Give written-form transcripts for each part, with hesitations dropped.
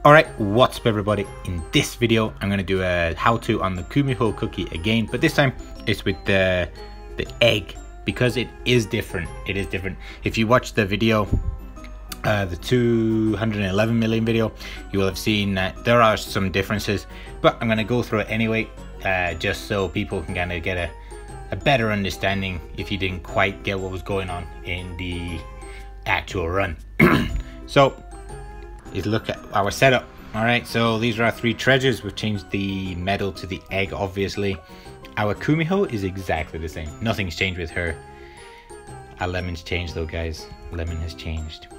Alright, what's up everybody? In this video I'm going to do a how-to on the KUMIHO cookie again, but this time it's with the egg, because it is different. It is different. If you watch the video, the 211 million video, you will have seen that there are some differences, but I'm going to go through it anyway, just so people can kind of get a better understanding if you didn't quite get what was going on in the actual run. So is look at our setup. All right, so these are our three treasures. We've changed the medal to the egg, obviously. Our KUMIHO is exactly the same. Nothing's changed with her. Our lemon's changed though, guys. Lemon has changed.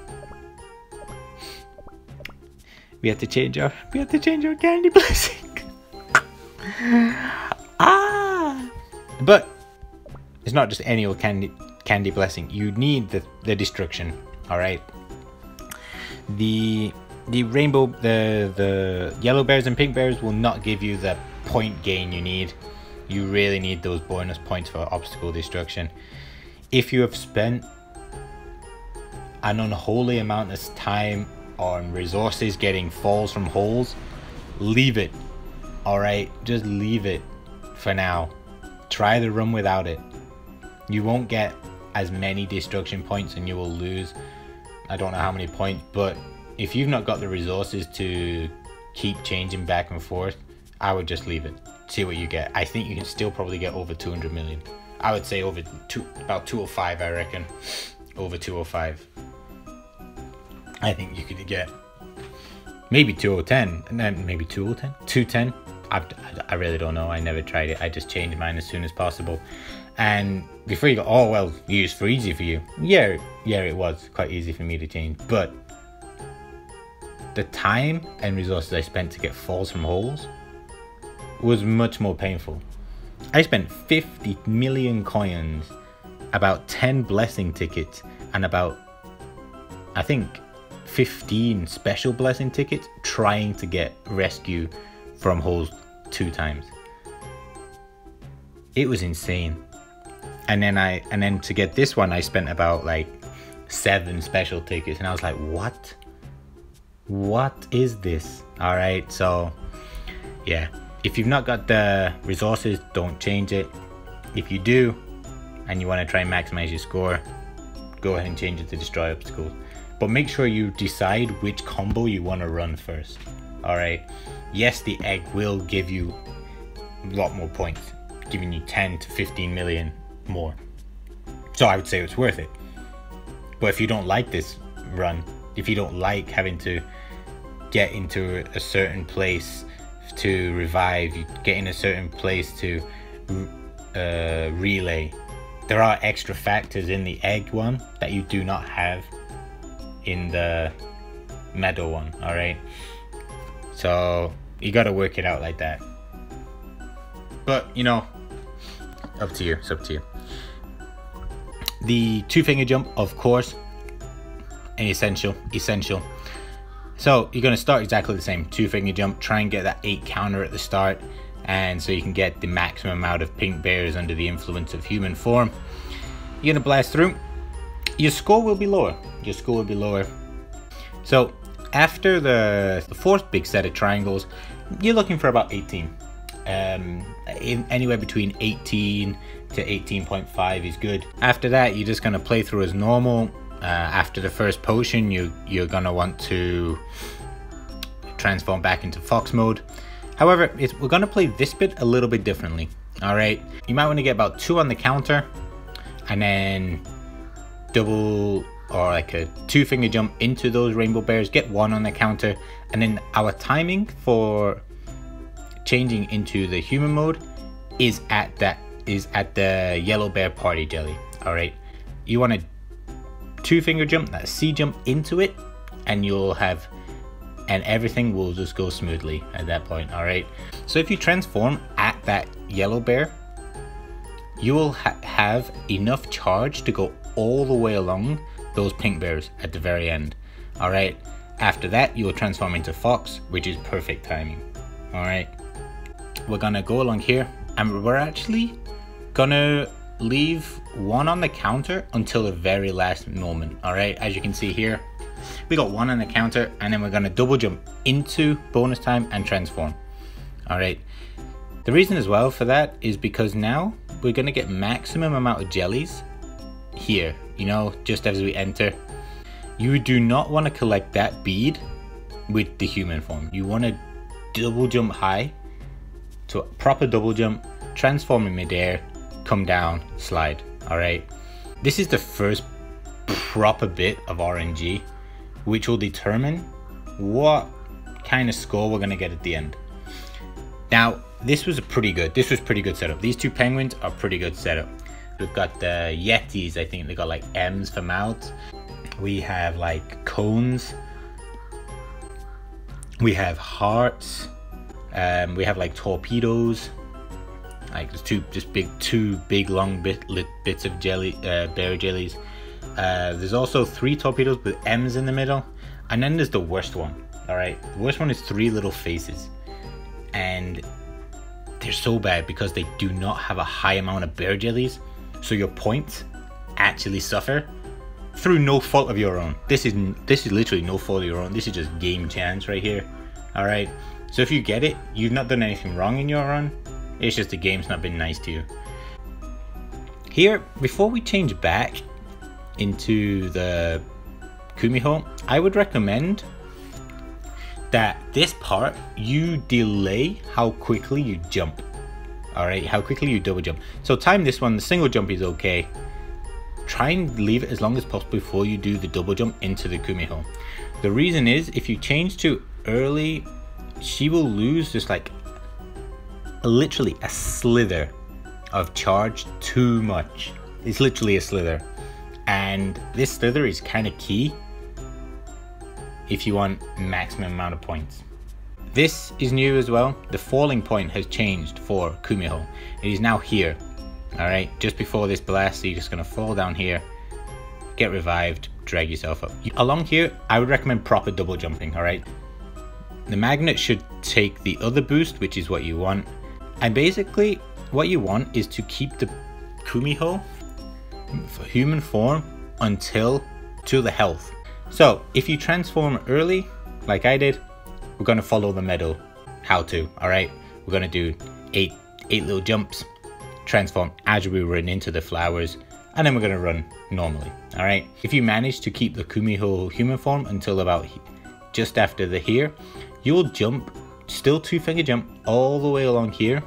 We had to change our candy blessing. But it's not just any old candy blessing. You need the destruction. All right. The rainbow, the yellow bears and pink bears will not give you the point gain you need. You really need those bonus points for obstacle destruction. If you have spent an unholy amount of time on resources getting falls from holes, leave it. All right, just leave it for now. Try the run without it. You won't get as many destruction points and you will lose I don't know how many points, but if you've not got the resources to keep changing back and forth, I would just leave it. See what you get. I think you can still probably get over 200 million. I would say over about 205, I reckon. Over 205. I think you could get maybe 2010, and then maybe 210. 210. I really don't know. I never tried it. I just changed mine as soon as possible. And before you go, oh well, it's for easy for you. Yeah, it was quite easy for me to change, but the time and resources I spent to get falls from holes was much more painful. I spent 50 million coins, about 10 blessing tickets, and about, I think, 15 special blessing tickets trying to get rescue from holes 2 times. It was insane. And then to get this one, I spent about like 7 special tickets, and I was like, what is this? All right, so yeah, if you've not got the resources, don't change it. If you do and you want to try and maximize your score, go ahead and change it to destroy obstacles, but make sure you decide which combo you want to run first. All right, yes, the egg will give you a lot more points, giving you 10 to 15 million more, so I would say it's worth it. But if you don't like this run, if you don't like having to get into a certain place to revive, you get in a certain place to relay, there are extra factors in the egg one that you do not have in the medal one. All right, so you got to work it out like that. But you know, up to you. It's up to you. The 2-finger jump, of course, essential. So you're going to start exactly the same. 2-finger jump, try and get that 8 counter at the start, and so you can get the maximum amount of pink bears under the influence of human form. You're going to blast through. Your score will be lower. So after the 4th big set of triangles, you're looking for about 18. Anywhere between 18 to 18.5 is good. After that, you're just going to play through as normal. After the first potion, you're going to want to transform back into fox mode. However, we're going to play this bit a little bit differently. All right, you might want to get about 2 on the counter, and then double or like a 2-finger jump into those rainbow bears, get 1 on the counter, and then our timing for changing into the human mode is at the yellow bear party jelly. All right, you want to 2-finger jump, that C jump into it, and everything will just go smoothly at that point. All right, so if you transform at that yellow bear, you will have enough charge to go all the way along those pink bears at the very end. All right, after that you will transform into fox, which is perfect timing. All right, we're gonna go along here, and we're actually gonna leave 1 on the counter until the very last moment. All right, as you can see here, We got 1 on the counter, and then we're gonna double jump into bonus time and transform. All right. The reason as well for that is because now we're gonna get maximum amount of jellies here, you know, just as we enter. You do not want to collect that bead with the human form. You want to double jump high, so proper double jump, transform in midair, come down, slide. All right, this is the first proper bit of RNG, which will determine what kind of score we're gonna get at the end. Now, this was pretty good setup. These 2 penguins are pretty good setup. We've got the Yetis, I think they got like M's for mouths. We have like cones. We have hearts. We have like torpedoes. Like there's two big long bits of jelly, berry jellies. There's also 3 torpedoes with M's in the middle. And then there's the worst one. All right, the worst one is 3 little faces. And they're so bad because they do not have a high amount of berry jellies. So your points actually suffer through no fault of your own. This is literally no fault of your own. This is just game chance right here. All right. So if you get it, you've not done anything wrong in your run. It's just the game's not been nice to you. Here, before we change back into the KUMIHO, I would recommend that this part you delay how quickly you jump. All right, how quickly you double jump. So time this one, the single jump is okay. Try and leave it as long as possible before you do the double jump into the KUMIHO. The reason is if you change to early, she will lose just like literally a slither of charge too much. It's literally a slither. And this slither is kind of key if you want maximum amount of points. This is new as well. The falling point has changed for KUMIHO. It is now here. All right, just before this blast, so you're just gonna fall down here, get revived, drag yourself up. Along here, I would recommend proper double jumping, all right? The magnet should take the other boost, which is what you want. And basically, what you want is to keep the KUMIHO for human form until to the health. So if you transform early, like I did, we're gonna follow the medal how to, all right? We're gonna do eight little jumps, transform as we run into the flowers, and then we're gonna run normally, all right? If you manage to keep the KUMIHO human form until about just after the here, you'll jump, still 2-finger jump all the way along here,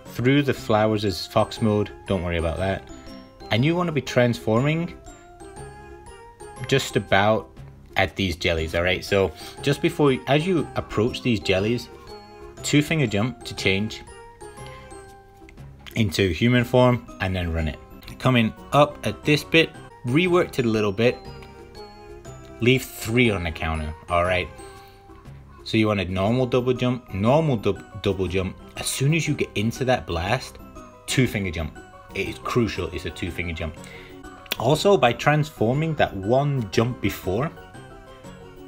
through the flowers as fox mode, don't worry about that. And you wanna be transforming just about at these jellies, all right? So just before, as you approach these jellies, 2-finger jump to change into human form and then run it. Coming up at this bit, reworked it a little bit, leave 3 on the counter, all right? So you want a normal double jump, double jump. As soon as you get into that blast, 2-finger jump. It is crucial, it's a 2-finger jump. Also, by transforming that 1 jump before,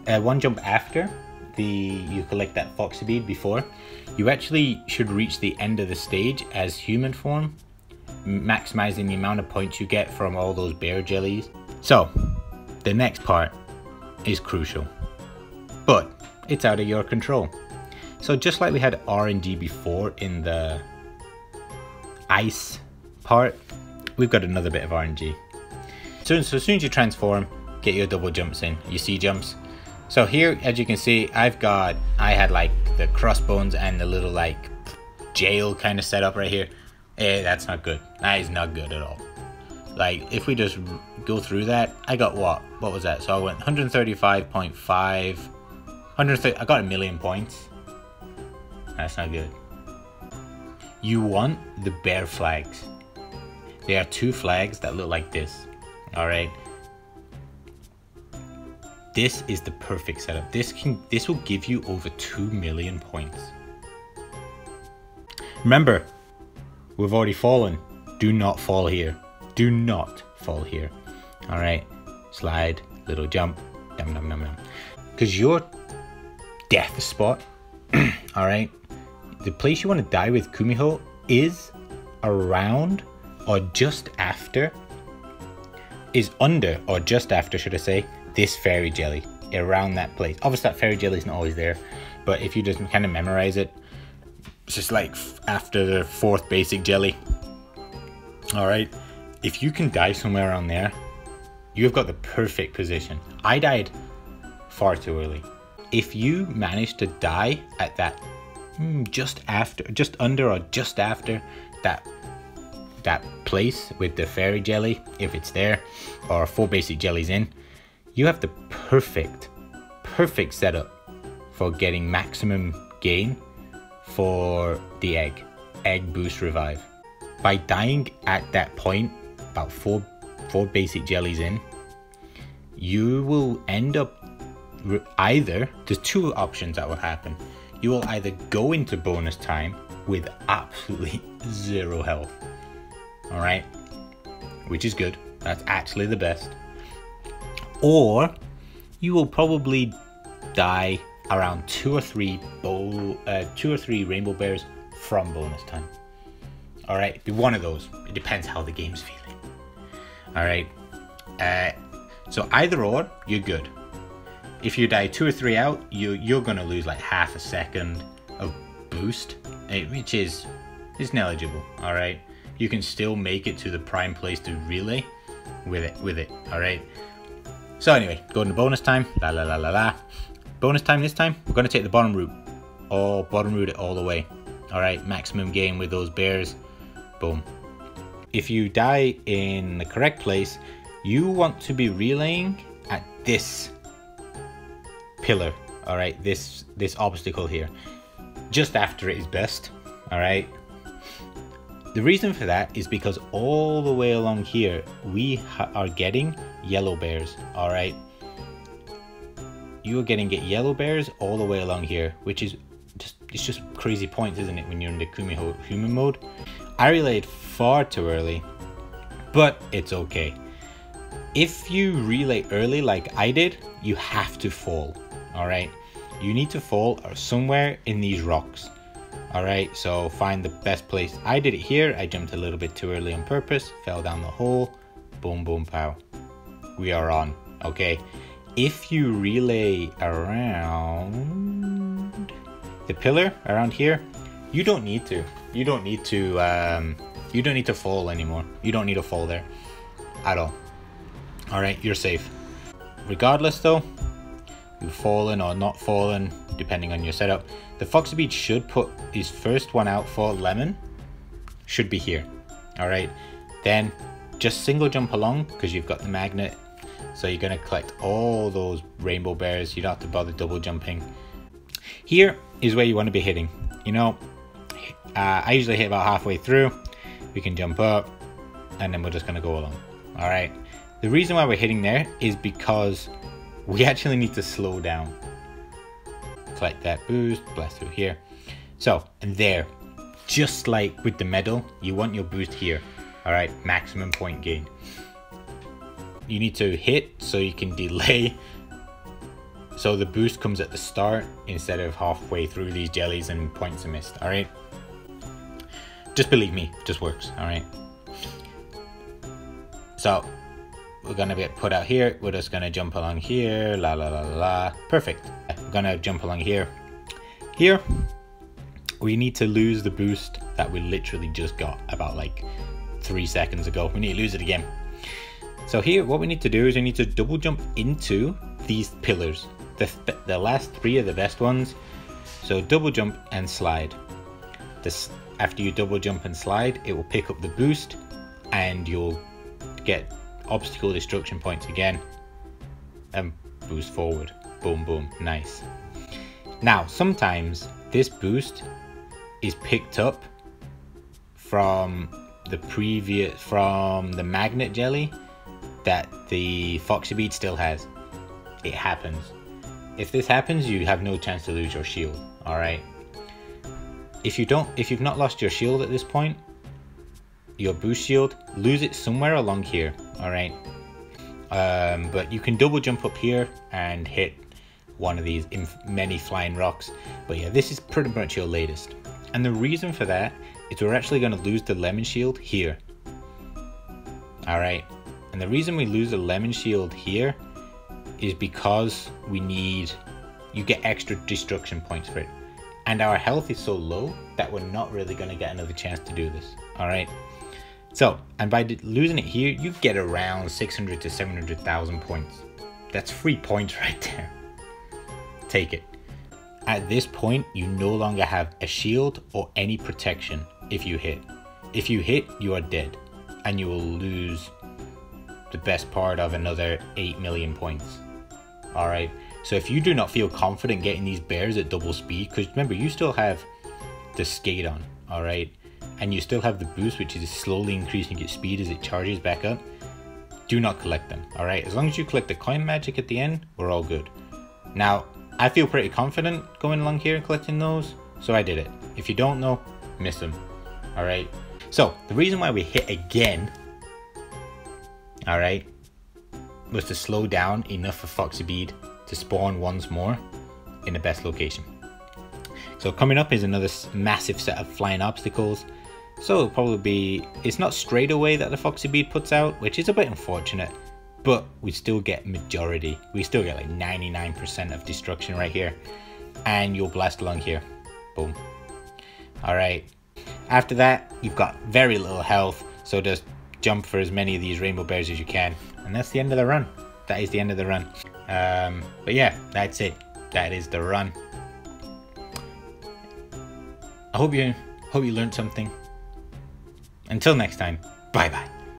1 jump after you collect that foxy bead before, you actually should reach the end of the stage as human form, maximizing the amount of points you get from all those bear jellies. So the next part is crucial, but it's out of your control. So just like we had RNG before in the ice part, we've got another bit of RNG. So as soon as you transform, get your double jumps in, your C jumps. So here, as you can see, I had like the crossbones and the little like jail kind of setup right here. That's not good. That is not good at all. Like if we just go through that, I got what was that? So I went 135.5, I got 1,000,000 points. That's not good. You want the bear flags. There are 2 flags that look like this. All right. This is the perfect setup. This will give you over 2 million points. Remember, we've already fallen. Do not fall here. Do not fall here. All right. Slide, little jump, dum dum dum dum. Because your death spot, all right, the place you want to die with KUMIHO is around or just after, is under or just after, should I say, this fairy jelly around that place. Obviously that fairy jelly is not always there, but if you just kind of memorize it, it's just like after the 4th basic jelly. All right, if you can die somewhere around there, you've got the perfect position. I died far too early. If you manage to die at that just under or just after that place with the fairy jelly, if it's there, or 4 basic jellies in, you have the perfect setup for getting maximum gain for the egg boost revive. By dying at that point, about four basic jellies in, you will end up either, there's 2 options that will happen. You will either go into bonus time with absolutely 0 health, all right, which is good, that's actually the best, or you will probably die around 2 or 3 rainbow bears from bonus time. All right, be one of those. It depends how the game's feeling. All right, so either or, you're good. If you die 2 or 3 out, you're gonna lose like half a second of boost, which is negligible. All right, you can still make it to the prime place to relay with it. All right. So anyway, going to bonus time. Bonus time this time, we're gonna take the bottom route, or bottom route it all the way. All right, maximum gain with those bears. Boom. If you die in the correct place, you want to be relaying at this pillar. All right, this obstacle here, just after it is best. All right. The reason for that is because all the way along here we are getting yellow bears. All right, you are getting yellow bears all the way along here, which is just crazy points, isn't it, when you're in the KUMIHO human mode? I relayed far too early, but it's okay. If you relay early like I did, you have to fall. All right, you need to fall somewhere in these rocks. All right, so find the best place. I did it here. I jumped a little bit too early on purpose, fell down the hole, boom boom pow, we are on. Okay, if you relay around the pillar around here, you don't need to fall anymore. You don't need to fall there at all. All right, you're safe. Regardless though, you've fallen or not fallen, depending on your setup, the Foxy Beach should put his first one out for lemon, should be here. All right, then just single jump along because you've got the magnet. So you're gonna collect all those rainbow bears. You don't have to bother double jumping. Here is where you want to be hitting. You know, I usually hit about halfway through. We can jump up and then we're just gonna go along. All right, the reason why we're hitting there is because we actually need to slow down. Collect that boost, blast through here. So, and there, just like with the medal, you want your boost here. All right, maximum point gain. You need to hit so you can delay, so the boost comes at the start instead of halfway through these jellies and points are missed. All right, just believe me, it just works. All right, so we're gonna get put out here. We're just gonna jump along here. Perfect. We're gonna jump along here. Here, we need to lose the boost that we literally just got about like 3 seconds ago. We need to lose it again. So here, what we need to do is we need to double jump into these pillars. The last 3 are the best ones. So double jump and slide. After you double jump and slide, it will pick up the boost and you'll get obstacle destruction points again and boost forward. Boom boom, nice. Now sometimes this boost is picked up from the magnet jelly that the Foxy Bead still has. It happens. If this happens, you have no chance to lose your shield. All right, if you've not lost your shield at this point, your boost shield, lose it somewhere along here. All right, but you can double jump up here and hit one of these many flying rocks. But yeah, this is pretty much your latest, and the reason for that is we're actually going to lose the lemon shield here. All right, and the reason we lose the lemon shield here is because you get extra destruction points for it. And our health is so low that we're not really going to get another chance to do this. All right. So, and by losing it here, you get around 600 to 700,000 points. That's 3 points right there. Take it. At this point, you no longer have a shield or any protection if you hit. If you hit, you are dead. And you will lose the best part of another 8 million points. All right. So if you do not feel confident getting these bears at double speed, because remember, you still have the skate on, all right? And you still have the boost, which is slowly increasing its speed as it charges back up. Do not collect them, all right? As long as you collect the coin magic at the end, we're all good. Now, I feel pretty confident going along here and collecting those, so I did it. If you don't know, miss them, all right? So the reason why we hit again, all right, was to slow down enough for Foxy Bead to spawn once more in the best location. So coming up is another massive set of flying obstacles. So it'll probably be, it's not straight away that the Foxy Bead puts out, which is a bit unfortunate, but we still get majority. We still get like 99% of destruction right here. And you'll blast along here. Boom. All right. After that, you've got very little health. So just jump for as many of these rainbow bears as you can. And that's the end of the run. That is the end of the run. But yeah, that's it. That is the run. I hope you learned something. Until next time, bye bye.